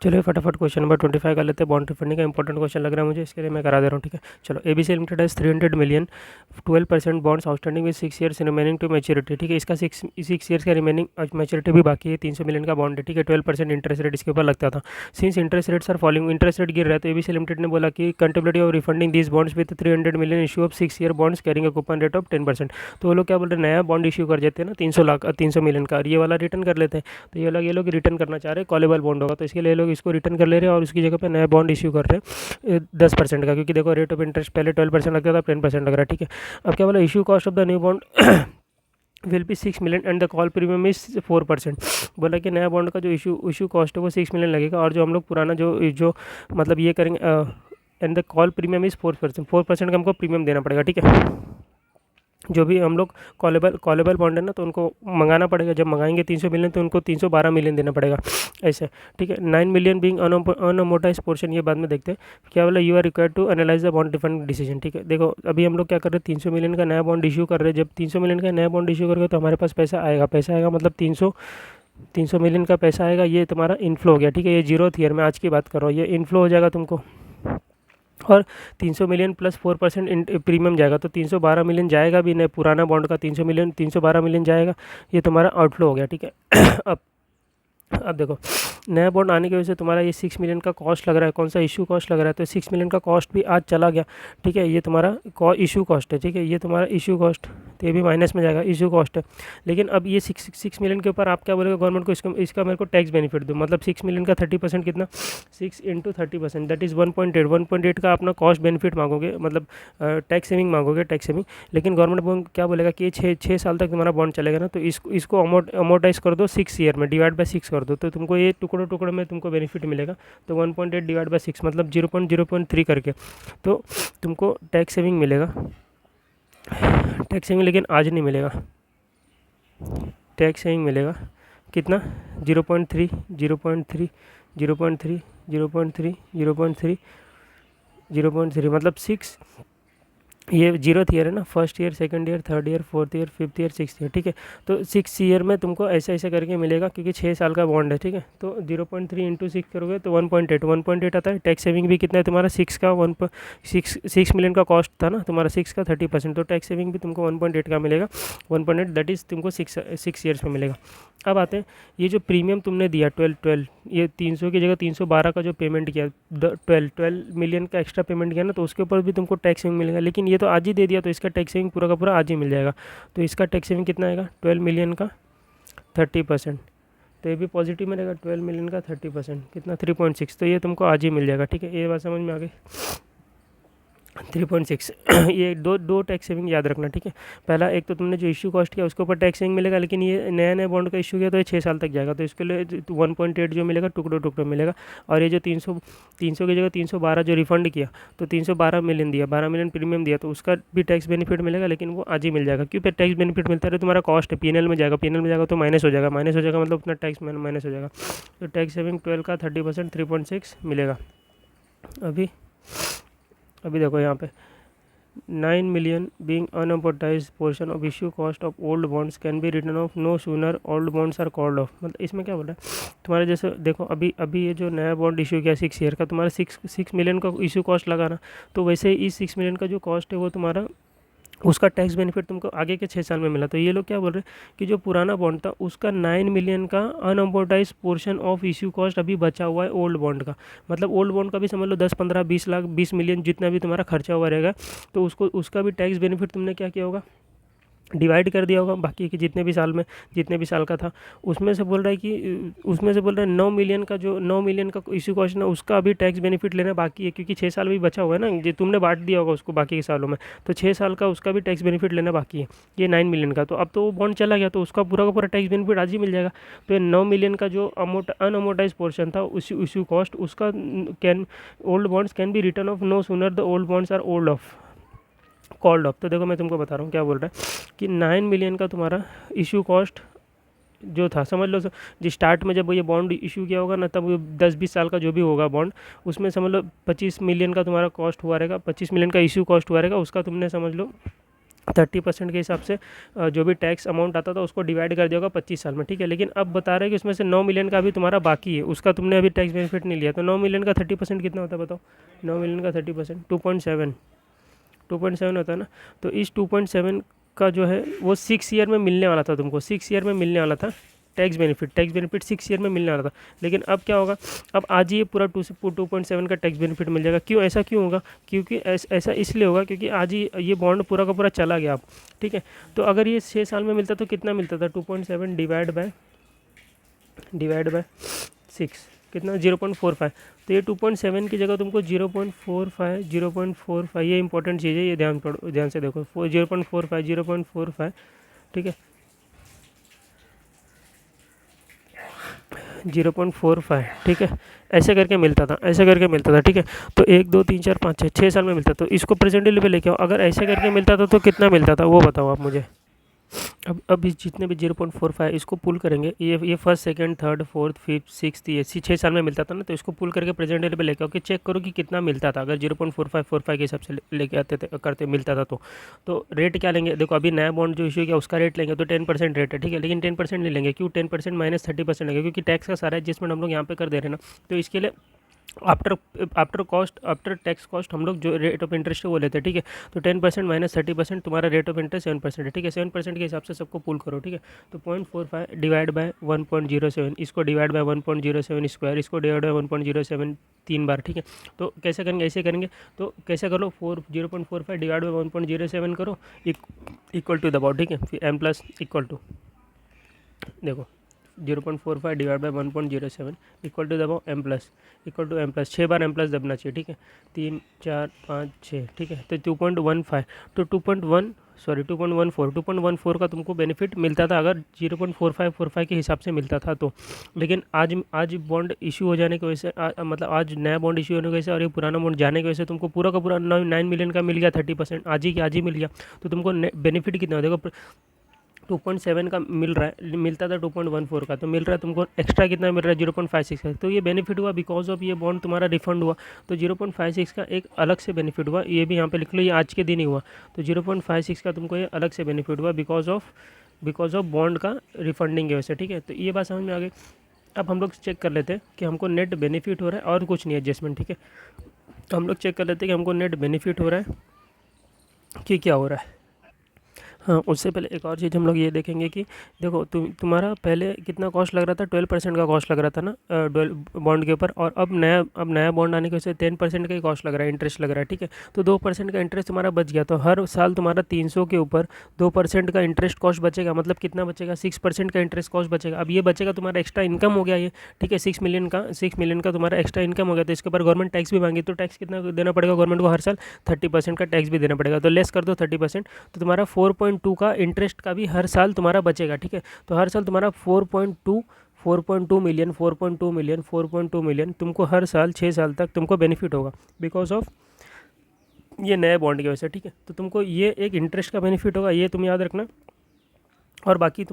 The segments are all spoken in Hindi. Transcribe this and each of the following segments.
चलिए फटाफट क्वेश्चन नंबर 25 कर लेते हैं। बॉन्ड रिफंडिंग का इंपॉर्टेंट क्वेश्चन लग रहा है मुझे, इसके लिए मैं करा दे रहा हूँ। ठीक है, चलो। ABC limited has 300 million 12% bonds outstanding with 6 years remaining to maturity. ठीक है, इसका 6 ईयर्स का रिमेनिंग मैच्योरिटी भी बाकी है। 300 मिलियन का बॉन्ड है। ठीक है, 12% इंटरेस्ट रेट इसके ऊपर लगता था। Since interest rates are falling, interest rate गिर रहा है, तो एबीसी लिमिटेड ने बोला कि countability of refunding these bonds with 300 million issue of 6 year bonds carrying a coupon rate of 10%। तो वो लोग क्या बोल रहे हैं, नया बॉन्ड इशू कर देते हैं ना 300 मिलियन का, और ये वाला रिटर्न कर लेते हैं। तो ये लोग रिटर्न करना चाह रहे हैं, कॉलेबल बॉन्ड होगा, तो इसके लिए लोग इसको रिटर्न कर ले रहे हैं और उसकी जगह पे नया बॉन्ड इशू कर रहे हैं 10% का, क्योंकि देखो रेट ऑफ इंटरेस्ट पहले 12% लगता था, 10% लग रहा है। ठीक है, अब क्या बोला, issue cost of the new bond will be 6 million and the call premium is 4%। बोला कि नया बॉन्ड का जो इशू कॉस्ट है वो 6 मिलियन लगेगा, और जो हम लोग पुराना जो मतलब ये करेंगे, and the call premium is 4% का हमको प्रीमियम देना पड़ेगा। ठीक है, जो भी हम लोग कॉलेबल बॉन्ड है ना, तो उनको मंगाना पड़ेगा। जब मंगाएंगे 300 मिलियन तो उनको 312 मिलियन देना पड़ेगा, ऐसे। ठीक है, 9 मिलियन बीइंग अनअमोर्टाइज पोर्शन, ये बाद में देखते हैं क्या बोला। You are required to analyse the bond refund decision. ठीक है, देखो अभी हम लोग क्या कर रहे हैं, 300 मिलियन का नया बॉन्ड इशू कर रहे हैं। जब 300 मिलियन का नया बॉन्ड इशू करोगे तो हमारे पास पैसा आएगा मतलब 300 मिलियन का पैसा आएगा। ये तुम्हारा इनफ्लो हो गया। ठीक है, ये जीरो ईयर में आज की बात कर रहा हूँ, ये इनफ्लो हो जाएगा तुमको, और 300 मिलियन प्लस 4% प्रीमियम जाएगा, तो 312 मिलियन जाएगा भी नहीं, पुराना बॉन्ड का 312 मिलियन जाएगा, ये तुम्हारा आउटफ्लो हो गया। ठीक है अब देखो, नया बॉन्ड आने की वजह से तुम्हारा ये 6 मिलियन का कॉस्ट लग रहा है। कौन सा इशू कॉस्ट लग रहा है, तो 6 मिलियन का कॉस्ट भी आज चला गया। ठीक है, ये तुम्हारा इशू कॉस्ट है। ठीक है, ये तुम्हारा इशू कॉस्ट, तो ये भी माइनस में जाएगा, इशू कॉस्ट है। लेकिन अब ये 6 मिलियन के ऊपर आप क्या बोलेगा गवर्नमेंट को, इसका मेरे को टैक्स बेनिफिट दो। मतलब 6 मिलियन का 30% कितना, 6 × 30%, दैट इज़ 1.8 का अपना कॉस्ट बेनिफिट मांगोगे, मतलब टैक्स सेविंग मांगोगे, टैक्स सेविंग। लेकिन गवर्नमेंट क्या बोलेगा कि ये 6 साल तक तुम्हारा बॉन्ड चलेगा ना, तो इसको अमोर्टाइज कर दो 6 ईयर में, डिवाइड बाय 6 कर दो, तो तुमको ये टुकड़ों में तुमको बेनिफिट मिलेगा। तो 1.8 डिवाइड बाय 6 मतलब 0.3 करके, तो तुमको टैक्स सेविंग मिलेगा। टैक्स सेविंग लेकिन आज नहीं मिलेगा, टैक्स सेविंग मिलेगा कितना, 0.3 0.3 0.3 0.3 0.3 0.3 मतलब 6। ये 0th ईयर है ना, first year, second year, third year, fourth year, fifth year, six year. ठीक है, तो 6 ईयर में तुमको ऐसे करके मिलेगा, क्योंकि 6 साल का बॉन्ड है। ठीक है, तो 0.3 × 6 करोगे तो 1.8 आता है। टैक्स सेविंग भी कितना है तुम्हारा, 6 मिलियन का कॉस्ट था ना तुम्हारा, 6 का 30%, तो टैक्स सेविंग भी तुमको 1.8 का मिलेगा। 1.8 दैट इज़ तुमको 6 ईयर्स में मिलेगा। अब आते हैं, ये जो प्रीमियम तुमने दिया 12 ये 300 की जगह 312 का जो पेमेंट किया, 12 मिलियन का एक्स्ट्रा पेमेंट किया ना, तो उसके ऊपर भी तुमको टैक्स सेविंग मिलेगा। लेकिन ये तो आज ही दे दिया, तो इसका टैक्स सेविंग पूरा का पूरा आज ही मिल जाएगा। तो इसका टैक्स सेविंग कितना आएगा, 12 मिलियन का 30%, तो ये भी पॉजिटिव में रहेगा। 12 मिलियन का 30% कितना, 3.6, तो ये तुमको आज ही मिल जाएगा। ठीक है, ये बात समझ में आ गई, 3.6 ये दो टैक्स सेविंग याद रखना। ठीक है, पहला एक तो तुमने जो इशू कॉस्ट किया उसके ऊपर टैक्स सेविंग मिलेगा, लेकिन ये नया बॉन्ड का इशू किया तो ये 6 साल तक जाएगा, तो इसके लिए 1.8 जो मिलेगा टुकड़ों मिलेगा। और ये जो 300 की जगह 312 जो रिफंड किया, तो 312 मिलियन दिया, 12 मिलियन प्रीमियम दिया, तो उसका भी टैक्स बेनिफिट मिलेगा, लेकिन वो आज ही मिल जाएगा। क्यों पे टैक्स बेनिफिट मिलता है, तुम्हारा कॉस्ट है, पीएनएल में जाएगा, तो माइनस हो जाएगा मतलब अपना टैक्स माइनस हो जाएगा। तो टैक्स सेविंग 12 का 30% 3.6 मिलेगा। अभी देखो यहाँ पे 9 million being unamortized portion of issue cost of old bonds can be written off no sooner old bonds are called off। मतलब इसमें क्या बोल रहा है तुम्हारे, जैसे देखो अभी ये जो नया बॉन्ड इशू किया 6 ईयर का, तुम्हारा 6 मिलियन का इशू कॉस्ट लगा ना, तो वैसे ही इस 6 मिलियन का जो कॉस्ट है वो तुम्हारा, उसका टैक्स बेनिफिट तुमको आगे के 6 साल में मिला। तो ये लोग क्या बोल रहे हैं कि जो पुराना बॉन्ड था उसका 9 मिलियन का अनअमोर्टाइज पोर्शन ऑफ इश्यू कॉस्ट अभी बचा हुआ है ओल्ड बॉन्ड का। मतलब ओल्ड बॉन्ड का भी समझ लो 10, 15, 20 लाख, 20 मिलियन जितना भी तुम्हारा खर्चा हुआ रहेगा, तो उसका भी टैक्स बेनिफिट तुमने क्या किया होगा, डिवाइड कर दिया होगा बाकी के जितने भी साल का था। उसमें से बोल रहा है 9 मिलियन का इशू कॉस्ट ना, उसका अभी टैक्स बेनिफिट लेना बाकी है, क्योंकि 6 साल भी बचा हुआ है ना, जो तुमने बांट दिया होगा उसको बाकी के सालों में, तो 6 साल का उसका भी टैक्स बेनिफिट लेना बाकी है। ये 9 मिलियन का, तो अब तो वो बॉन्ड चला गया, तो उसका पूरा का पूरा टैक्स बेनिफिट आज ही मिल जाएगा। तो ये 9 मिलियन का जो अनअमोर्टाइज पोर्शन था उस इशू कॉस्ट, उसका old bonds can be written off no sooner the old bonds are called off. तो देखो मैं तुमको बता रहा हूँ क्या बोल रहा है कि 9 मिलियन का तुम्हारा इशू कॉस्ट जो था, समझ लो जो स्टार्ट में जब ये बॉन्ड इशू किया होगा ना, तब 10-20 साल का जो भी होगा बॉन्ड, उसमें समझ लो 25 मिलियन का तुम्हारा कॉस्ट हुआ रहेगा, 25 मिलियन का इशू कॉस्ट हुआ रहेगा, उसका तुमने समझ लो 30% के हिसाब से जो भी टैक्स अमाउंट आता था उसको डिवाइड कर दिया होगा 25 साल में, ठीक है। लेकिन अब बता रहे हैं कि उसमें से 9 मिलियन का अभी तुम्हारा बाकी है, उसका तुमने अभी टैक्स बेनिफिट नहीं लिया, तो 9 मिलियन का 30% कितना होता है बताओ। 9 मिलियन का 30% 2.7 होता है ना। तो इस 2.7 का जो है वो 6 ईयर में मिलने वाला था तुमको, 6 ईयर में मिलने वाला था टैक्स बेनिफिट 6 ईयर में मिलने वाला था। लेकिन अब क्या होगा, अब आज ही ये पूरा 2.7 का टैक्स बेनिफिट मिल जाएगा। क्यों, ऐसा क्यों होगा? क्योंकि ऐसा इसलिए होगा क्योंकि आज ही ये बॉन्ड पूरा का पूरा चला गया अब, ठीक है। तो अगर ये 6 साल में मिलता तो कितना मिलता था, 2.7 डिवाइड बाय 6 कितना, 0.45। तो ये 2.7 की जगह तुमको 0.45 ये इंपॉर्टेंट चीज़ है, ये ध्यान से देखो, 0.45 ठीक है, 0.45 ठीक है, ऐसे करके मिलता था, ठीक है। तो 1 2 3 4 5 6 साल में मिलता, तो इसको प्रेजेंट वैल्यू पे लेके आओ। अगर ऐसे करके मिलता था तो कितना मिलता था वो बताओ आप मुझे। अब इस जितने भी 0.45 इसको पुल करेंगे, ये first second third fourth fifth six, ये 6 साल में मिलता था ना, तो इसको पुल करके प्रेजेंट डे पे लेके आओ कि चेक करो कि कितना मिलता था। अगर 0.45 के हिसाब से लेके आते थे करते मिलता था तो रेट क्या लेंगे, देखो अभी नया बॉन्ड जो इशू किया उसका रेट लेंगे तो 10% रेट है, ठीक है। लेकिन 10% नहीं लेंगे, क्यों 10% माइनस 30% लेंगे, क्योंकि टैक्स का सारा एडजस्टमेंट हम लोग यहाँ पे कर दे रहे हैं ना। तो इसके लिए आफ्टर टैक्स कॉस्ट हम लोग जो रेट ऑफ इंटरेस्ट है वो लेते हैं, ठीक है। तो 10% माइनस 30% तुम्हारा रेट ऑफ इंटरेस्ट 7% है, ठीक है। 7% के हिसाब से सबको पुल करो, ठीक है। तो 0.45 डिवाइड बाय 1.07, इसको डिवाइड बाय 1.07 स्क्वायर, इसको डिवाइड बाय 1.07 3 बार, ठीक है। तो कैसे करेंगे, ऐसे करेंगे, तो कैसे करो 0.45 डिवाइड बाय 1.07 करो इक्वल टू दबाओ, ठीक है। फिर m प्लस इक्वल टू, देखो 0.45 डिवाइड बाई 1.07 इक्वल टू दबाओ m प्लस 6 बार m प्लस दबना चाहिए, ठीक है। 3 4 5 6, ठीक है। तो 2.15 तो 2.14 का तुमको बेनिफिट मिलता था अगर 0.45 के हिसाब से मिलता था तो। लेकिन आज बॉन्ड इशू हो जाने की वजह से मतलब आज नया बॉन्ड इशू होने की वजह से और ये पुराना बॉन्ड जाने की वजह से तुमको पूरा का पूरा 9 मिलियन का मिल गया, 30% आज ही मिल गया। तो तुमको बेनिफिट कितना देखो, 2.7 का मिलता था 2.14 का, तो मिल रहा है तुमको एक्स्ट्रा कितना मिल रहा है 0.56 का। तो ये बेनिफिट हुआ बिकॉज ऑफ ये बॉन्ड तुम्हारा रिफंड हुआ, तो 0.56 का एक अलग से बेनिफिट हुआ, ये भी यहाँ पे लिख लो, ये आज के दिन ही हुआ। तो 0.56 का तुमको ये अलग से बेनिफिट हुआ बिकॉज ऑफ बॉन्ड का रिफंडिंग की वजह से, ठीक है। तो ये बात समझ में आ गई। अब हम लोग चेक कर लेते हैं कि हमको नेट बेनिफिट हो रहा है और कुछ नहीं एडजस्टमेंट, ठीक है। तो हम लोग चेक कर लेते हैं कि हमको नेट बेनिफिट हो रहा है कि क्या हो रहा है। हाँ, उससे पहले एक और चीज़ हम लोग ये देखेंगे कि देखो तुम्हारा पहले कितना कॉस्ट लग रहा था, 12% का कॉस्ट लग रहा था ना बॉन्ड के ऊपर, और अब नया बॉन्ड आने की वजह से 10% का ही कॉस्ट लग रहा है, इंटरेस्ट लग रहा है, ठीक है। तो 2% का इंटरेस्ट तुम्हारा बच गया, तो हर साल तुम्हारा 300 के ऊपर 2% का इंटरेस्ट कॉस्ट बचेगा, मतलब कितना बचेगा, 6% का इंटरेस्ट कॉस्ट बचेगा। अब ये बचेगा तुम्हारा एक्स्ट्रा इनकम हो गया ये, ठीक है। 6 मिलियन का तुम्हारा एक्स्ट्रा इनकम हो गया, तो इसके ऊपर गवर्नमेंट टैक्स भी मांगी, तो टैक्स कितना देना पड़ेगा गवर्नमेंट को हर साल, 30% का टैक्स भी देना पड़ेगा। तो लेस कर दो 30%, तो तुम्हारा 4.2 का इंटरेस्ट का भी हर साल तुम्हारा बचेगा, ठीक है। तो हर साल तुम्हारा 4.2 मिलियन तुमको हर साल 6 साल तक तुमको बेनिफिट होगा बिकॉज ऑफ ये नए बॉन्ड की वजह से, ठीक है। तो तुमको ये एक इंटरेस्ट का बेनिफिट होगा, ये तुम याद रखना। और बाकी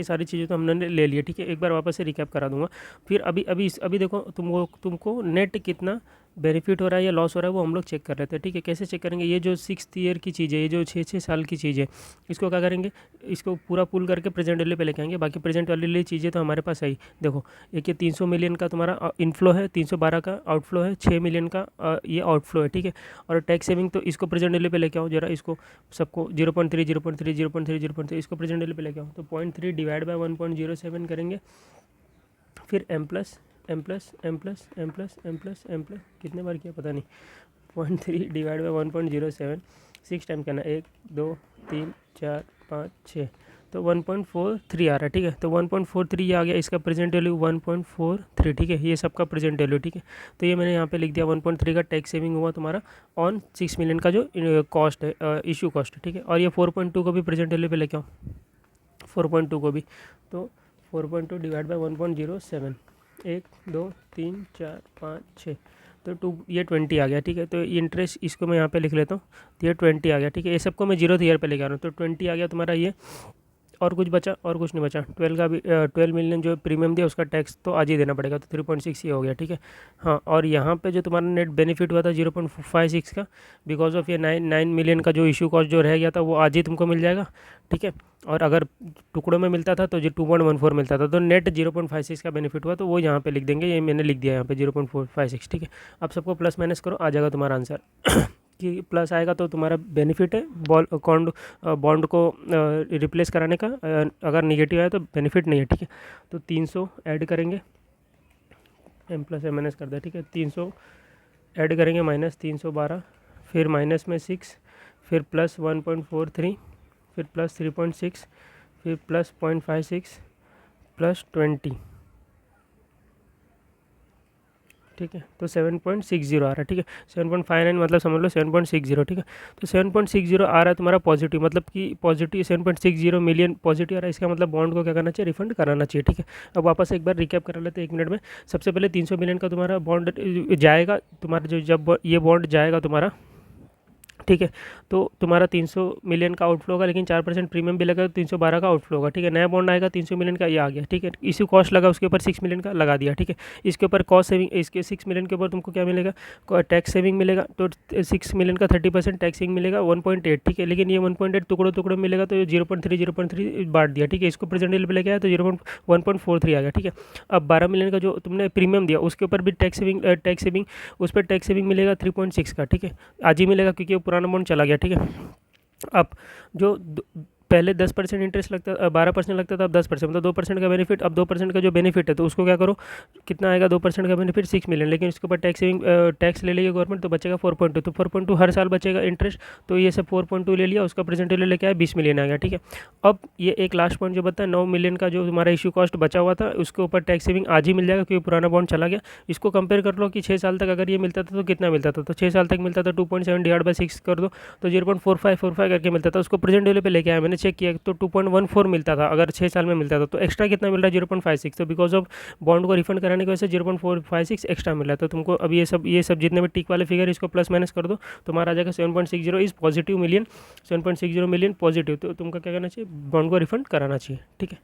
सारी चीज़ें तो हमने ले ली है, ठीक है। एक बार वापस से रिकैप करा दूंगा। फिर अभी देखो तुमको नेट कितना बेनिफिट हो रहा है या लॉस हो रहा है वो हम लोग चेक कर रहे थे, ठीक है। कैसे चेक करेंगे, ये जो 6th ईयर की चीज़ है, ये जो 6 साल की चीज़ है, इसको क्या करेंगे, इसको पूरा पुल करके प्रेजेंट वैल्यू पे लेके आएंगे। बाकी प्रेजेंट वाली चीज़ें तो हमारे पास है ही। देखो एक ये 300 मिलियन का तुम्हारा इनफ्लो है, 312 का आउटफ्लो है, 6 मिलियन का ये आउटफ्लो है, ठीक है। और टैक्स सेविंग तो इसको प्रेजेंट वैल्यू पे लेके आओ जरा, इसको सबको 0.3 इसको प्रेजेंट वैल्यू पे लेके आओ। तो 0.3 डिवाइड बाय 1.07 करेंगे, फिर m प्लस कितने बार किया पता नहीं, 0.3 डिवाइड बाय 1.07 6 टाइम करना, 1 2 3 4 5 6, तो 1.43 आ रहा है, ठीक है। तो 1.43 ये आ गया, इसका प्रेजेंट वैल्यू 1.43, ठीक है। ये सबका प्रेजेंट वैल्यू, ठीक है। तो ये मैंने यहाँ पे लिख दिया, 1.3 का टैक्स सेविंग हुआ तुम्हारा ऑन 6 मिलियन का जो कॉस्ट है, इशू कॉस्ट है, ठीक है। और ये 4.2 को भी प्रेजेंट वैल्यू पे लेके आओ, 4.2 को भी, तो 4.2 डिवाइड बाई 1.07, 1 2 3 4 5 6, तो ये 20 आ गया, ठीक है। तो इंटरेस्ट इसको मैं यहाँ पे लिख लेता हूँ, तो ये 20 आ गया, ठीक है। ये सबको मैं 0th ईयर पे लेके आ रहा हूँ, तो 20 आ गया तुम्हारा ये और कुछ बचा? और कुछ नहीं बचा। 12 का भी 12 मिलियन जो प्रीमियम दिया उसका टैक्स तो आज ही देना पड़ेगा, तो 3.6 ये हो गया, ठीक है। हाँ, और यहाँ पे जो तुम्हारा नेट बेनिफिट हुआ था 0.56 का, बिकॉज ऑफ ये 9 मिलियन का जो इशू कॉस्ट जो रह गया था वो आज ही तुमको मिल जाएगा, ठीक है। और अगर टुकड़ों में मिलता था तो जो 2.14 मिलता था, तो नेट 0.56 का बेनिफिट हुआ, तो वो यहाँ पे लिख देंगे, ये मैंने लिख दिया यहाँ पे 0.456, ठीक है। अब सबको प्लस माइनस करो, आ जाएगा तुम्हारा आंसर कि प्लस आएगा तो तुम्हारा बेनिफिट है बॉन्ड को रिप्लेस कराने का, अगर निगेटिव आया तो बेनिफिट नहीं है, ठीक है। तो 300 ऐड करेंगे, एम प्लस एम माइनस कर दिया, ठीक है। 300 ऐड करेंगे माइनस 312, फिर माइनस में 6, फिर प्लस 1.43, फिर प्लस 3.6, फिर प्लस 0.56, प्लस 20, ठीक है। तो 7.60 आ रहा है, ठीक है। 7.59 मतलब समझ लो 7.60, ठीक है। तो 7.60 आ रहा है तुम्हारा पॉजिटिव, मतलब कि पॉजिटिव 7.60 मिलियन पॉजिटिव आ रहा है, इसका मतलब बॉन्ड को क्या करना चाहिए? रिफंड कराना चाहिए, ठीक है। अब वापस एक बार रिकैप करा लेते हैं 1 मिनट में। सबसे पहले 300 मिलियन का तुम्हारा बॉन्ड जाएगा, तुम्हारा जो जब ये बॉन्ड जाएगा तुम्हारा, ठीक है, तो तुम्हारा 300 मिलियन का आउटफ्लो होगा, लेकिन 4% प्रीमियम भी लगा तो 312 का आउटफ्लो होगा, ठीक है। नया बॉन्ड आएगा 300 मिलियन का, ये आ गया, ठीक है। इसी कॉस्ट लगा उसके ऊपर 6 मिलियन का लगा दिया, ठीक है। इसके ऊपर कॉस्ट सेविंग, इसके 6 मिलियन के ऊपर तुमको क्या मिलेगा? टैक्स सेविंग मिलेगा, तो 6 मिलियन का 30% टैक्स सेविंग मिलेगा 1.8, ठीक है। लेकिन ये 1.8 टुकड़ों टुकड़ों मिलेगा, तो 0.3 बांट दिया, ठीक है। इसको प्रेजेंट वैल्यू पे लेके आया तो 1.43 आ गया, ठीक है। अब 12 मिलियन का जो तुमने प्रीमियम दिया उसके ऊपर भी टैक्स सेविंग उस पर टैक्स सेविंग मिलेगा 3.6 का, ठीक है। आज ही मिलेगा क्योंकि वो पुराना बॉन्ड चला गया, ठीक है। अब जो पहले 10% इंटरेस्ट लगता 12% लगता था, अब 10%, मतलब 2% का बेनिफिट। अब 2% का जो बेनिफिट है तो उसको क्या करो, कितना आएगा 2% का बेनिफिट? 6 मिलियन, लेकिन इसके ऊपर टैक्स ले लेगी गवर्नमेंट, तो बचेगा 4.2, तो 4.2 हर साल बचेगा इंटरेस्ट, तो ये सब 4.2 ले लिया, उसका प्रेजेंट वैल्यू लेके आया 20 मिलियन आ गया, ठीक है। अब ये एक लास्ट पॉइंट जो बताया 9 मिलियन का जो तुम्हारा इशू कॉस्ट बचा हुआ था उसके ऊपर टैक्स सेविंग आज ही मिल जाएगा क्योंकि पुराना बॉन्ड चला गया। इसको कंपेयर कर लो कि 6 साल तक अगर ये मिलता था तो कितना मिलता था, तो 6 साल तक मिलता था 2.7 डिवाइड बाई 6 कर दो तो 0.4545 करके मिलता था। उसको प्रेजेंट वैल्यू पे लेके आया, मैंने चेक किया तो 2.14 मिलता था अगर 6 साल में मिलता था, तो एक्स्ट्रा कितना मिल रहा है? 0.56। तो बिकॉज ऑफ बॉन्ड को रिफंड कराने की वजह से 0.456 एक्स्ट्रा मिल रहा है। तो तुमको अब ये सब जितने भी टिक वाले फिगर इसको प्लस माइनस कर दो, तुम्हारा आ जाएगा 7.60 is positive million, 7.60 million positive. तो तुमको क्या करना चाहिए? बॉन्ड को रिफंड कराना चाहिए, ठीक है।